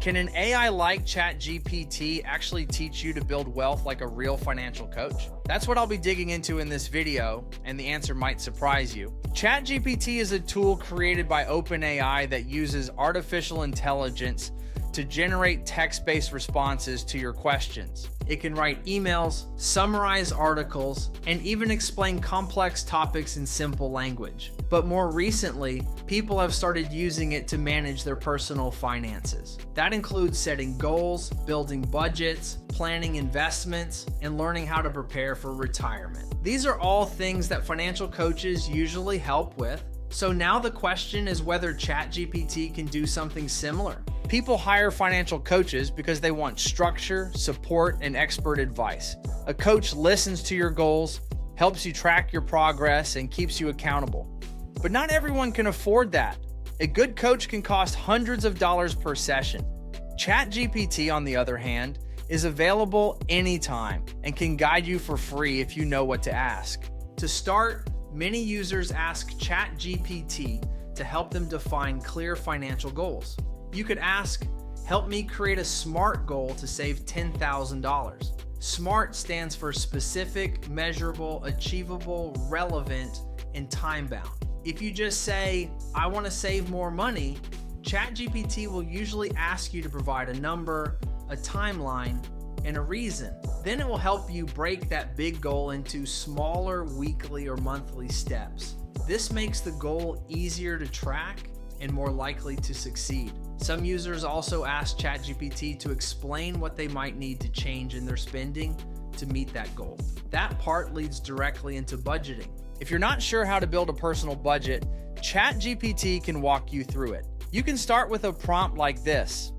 Can an AI like ChatGPT actually teach you to build wealth like a real financial coach? That's what I'll be digging into in this video, and the answer might surprise you. ChatGPT is a tool created by OpenAI that uses artificial intelligence to generate text-based responses to your questions. It can write emails, summarize articles, and even explain complex topics in simple language. But more recently, people have started using it to manage their personal finances. That includes setting goals, building budgets, planning investments, and learning how to prepare for retirement. These are all things that financial coaches usually help with. So now the question is whether ChatGPT can do something similar. People hire financial coaches because they want structure, support, and expert advice. A coach listens to your goals, helps you track your progress, and keeps you accountable. But not everyone can afford that. A good coach can cost hundreds of dollars per session. ChatGPT, on the other hand, is available anytime and can guide you for free if you know what to ask. To start, many users ask ChatGPT to help them define clear financial goals. You could ask, help me create a SMART goal to save $10,000. SMART stands for specific, measurable, achievable, relevant, and time-bound. If you just say, I want to save more money, ChatGPT will usually ask you to provide a number, a timeline, and a reason. Then it will help you break that big goal into smaller weekly or monthly steps. This makes the goal easier to track and more likely to succeed. Some users also ask ChatGPT to explain what they might need to change in their spending to meet that goal. That part leads directly into budgeting. If you're not sure how to build a personal budget, ChatGPT can walk you through it. You can start with a prompt like this: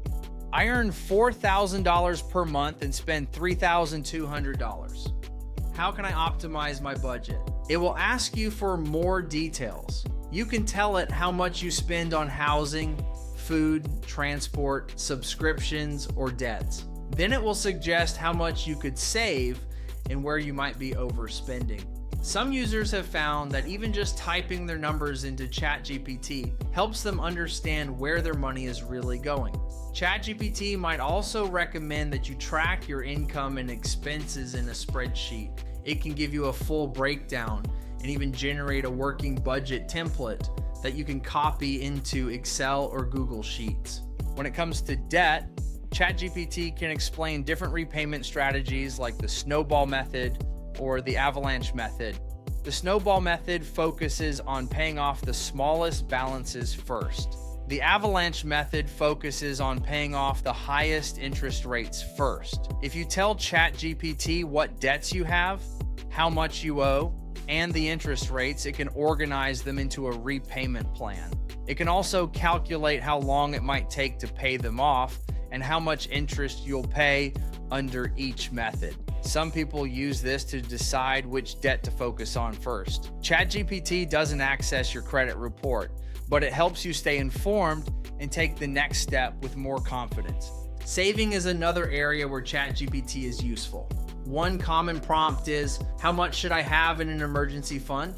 I earn $4,000 per month and spend $3,200. How can I optimize my budget? It will ask you for more details. You can tell it how much you spend on housing, food, transport, subscriptions, or debts. Then it will suggest how much you could save and where you might be overspending. Some users have found that even just typing their numbers into ChatGPT helps them understand where their money is really going. ChatGPT might also recommend that you track your income and expenses in a spreadsheet. It can give you a full breakdown and even generate a working budget template that you can copy into Excel or Google Sheets. When it comes to debt, ChatGPT can explain different repayment strategies like the snowball method or the avalanche method. The snowball method focuses on paying off the smallest balances first. The avalanche method focuses on paying off the highest interest rates first. If you tell ChatGPT what debts you have, how much you owe, and the interest rates, it can organize them into a repayment plan. It can also calculate how long it might take to pay them off and how much interest you'll pay under each method. Some people use this to decide which debt to focus on first. ChatGPT doesn't access your credit report, but it helps you stay informed and take the next step with more confidence. Saving is another area where ChatGPT is useful. One common prompt is, how much should I have in an emergency fund?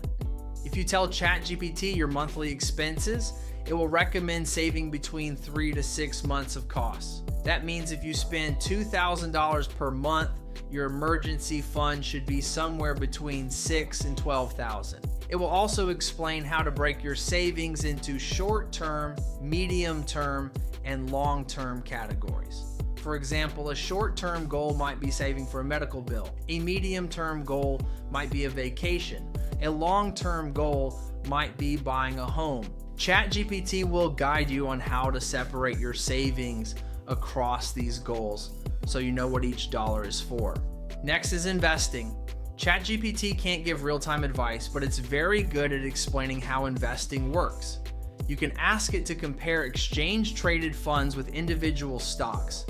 If you tell ChatGPT your monthly expenses, it will recommend saving between 3 to 6 months of costs. That means if you spend $2,000 per month, your emergency fund should be somewhere between $6,000 and $12,000. It will also explain how to break your savings into short-term, medium-term, and long-term categories. For example, a short-term goal might be saving for a medical bill. A medium-term goal might be a vacation. A long-term goal might be buying a home. ChatGPT will guide you on how to separate your savings across these goals so you know what each dollar is for. Next is investing. ChatGPT can't give real-time advice, but it's very good at explaining how investing works. You can ask it to compare exchange-traded funds with individual stocks.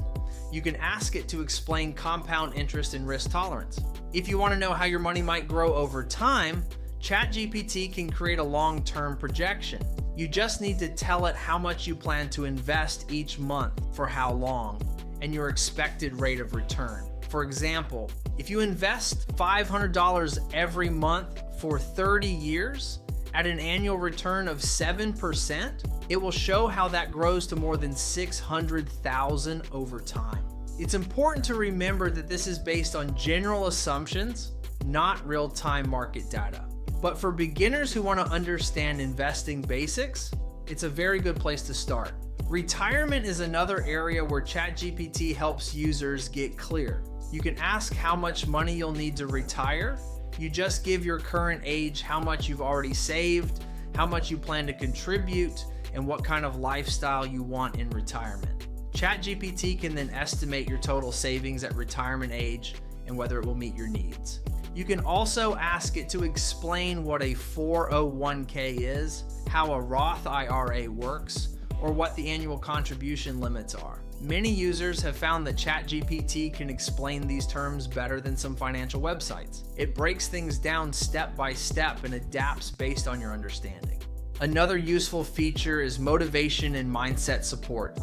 You can ask it to explain compound interest and risk tolerance. If you want to know how your money might grow over time, ChatGPT can create a long-term projection. You just need to tell it how much you plan to invest each month, for how long, and your expected rate of return. For example, if you invest $500 every month for 30 years at an annual return of 7%, It will show how that grows to more than 600,000 over time. It's important to remember that this is based on general assumptions, not real-time market data. But for beginners who want to understand investing basics, it's a very good place to start. Retirement is another area where ChatGPT helps users get clear. You can ask how much money you'll need to retire. You just give your current age, how much you've already saved, how much you plan to contribute, and what kind of lifestyle you want in retirement. ChatGPT can then estimate your total savings at retirement age and whether it will meet your needs. You can also ask it to explain what a 401k is, how a Roth IRA works, or what the annual contribution limits are. Many users have found that ChatGPT can explain these terms better than some financial websites. It breaks things down step by step and adapts based on your understanding. Another useful feature is motivation and mindset support.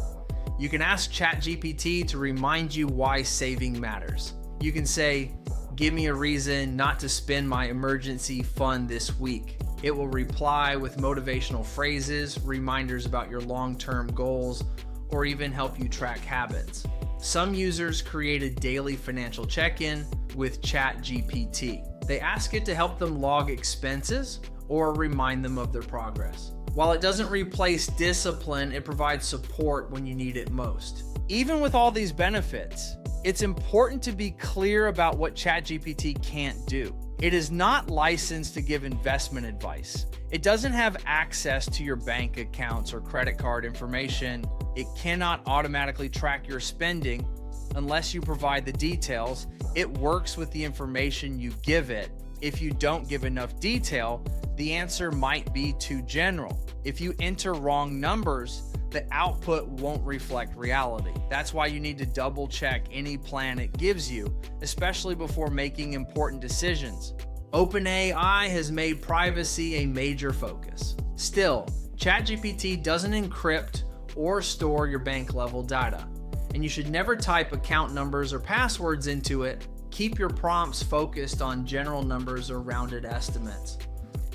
You can ask ChatGPT to remind you why saving matters. You can say, "Give me a reason not to spend my emergency fund this week." It will reply with motivational phrases, reminders about your long-term goals, or even help you track habits. Some users create a daily financial check-in with ChatGPT. They ask it to help them log expenses or remind them of their progress. While it doesn't replace discipline, it provides support when you need it most. Even with all these benefits, it's important to be clear about what ChatGPT can't do. It is not licensed to give investment advice. It doesn't have access to your bank accounts or credit card information. It cannot automatically track your spending unless you provide the details. It works with the information you give it. If you don't give enough detail, the answer might be too general. If you enter wrong numbers, the output won't reflect reality. That's why you need to double check any plan it gives you, especially before making important decisions. OpenAI has made privacy a major focus. Still, ChatGPT doesn't encrypt or store your bank level data, and you should never type account numbers or passwords into it. Keep your prompts focused on general numbers or rounded estimates.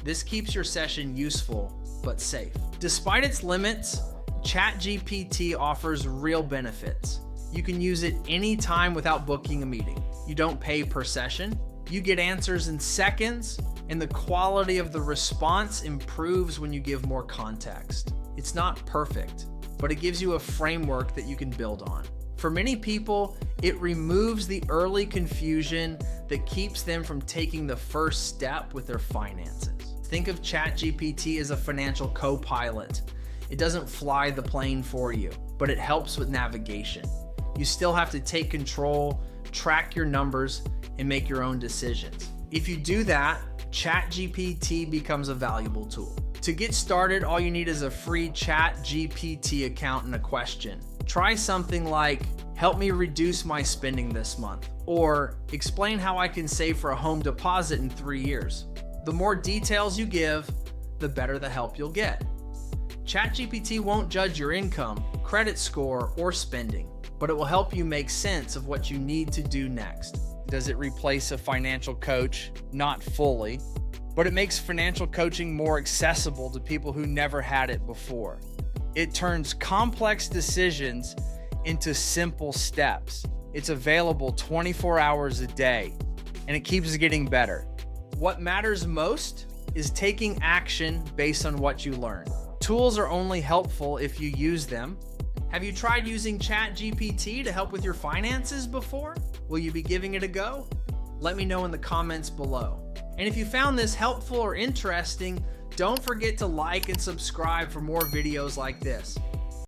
This keeps your session useful but safe. Despite its limits, ChatGPT offers real benefits. You can use it anytime without booking a meeting. You don't pay per session. You get answers in seconds, and the quality of the response improves when you give more context. It's not perfect, but it gives you a framework that you can build on. For many people, it removes the early confusion that keeps them from taking the first step with their finances. Think of ChatGPT as a financial co-pilot. It doesn't fly the plane for you, but it helps with navigation. You still have to take control, track your numbers, and make your own decisions. If you do that, ChatGPT becomes a valuable tool. To get started, all you need is a free ChatGPT account and a question. Try something like, "Help me reduce my spending this month," or "Explain how I can save for a home deposit in 3 years." The more details you give, the better the help you'll get. ChatGPT won't judge your income, credit score, or spending, but it will help you make sense of what you need to do next. Does it replace a financial coach? Not fully, but it makes financial coaching more accessible to people who never had it before. It turns complex decisions into simple steps. It's available 24 hours a day, and it keeps getting better. What matters most is taking action based on what you learn. Tools are only helpful if you use them. Have you tried using ChatGPT to help with your finances before? Will you be giving it a go? Let me know in the comments below. And if you found this helpful or interesting, don't forget to like and subscribe for more videos like this.